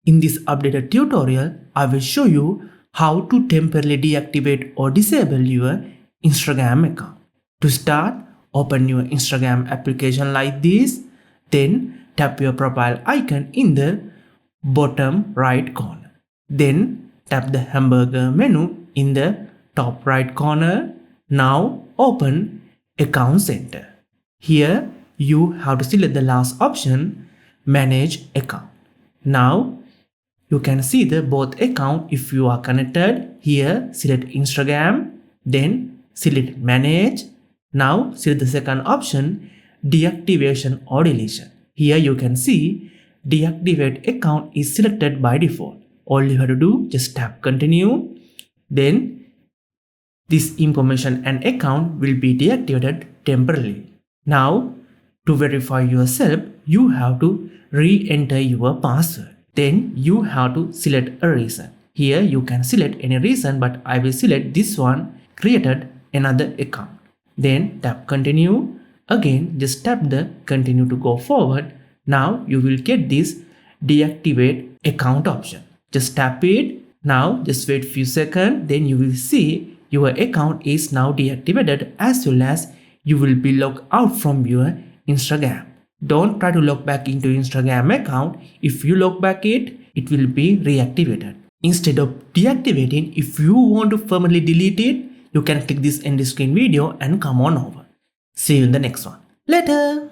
In this updated tutorial, I will show you how to temporarily deactivate or disable your Instagram account. To start, open your Instagram application like this, then tap your profile icon in the bottom right corner. Then tap the hamburger menu in the top right corner. Now open Account Center. Here you have to select the last option, Manage Account. Now you can see the both account if you are connected. Here select Instagram, then select Manage. Now select the second option, Deactivation or Deletion. Here you can see Deactivate account is selected by default. All you have to do, just tap Continue. Then this information and account will be deactivated temporarily. Now to verify yourself, you have to re-enter your password. Then you have to select a reason. Here you can select any reason, but I will select this one, created another account. Then tap Continue. Again, just tap the Continue to go forward. Now you will get this Deactivate account option. Just tap it. Now just wait few seconds. Then you will see your account is now deactivated, as well as you will be logged out from your Instagram. Don't try to log back into Instagram account. If you log back it will be reactivated. Instead of deactivating, if you want to permanently delete it, you can click this end screen video and come on over. See you in the next one. Later.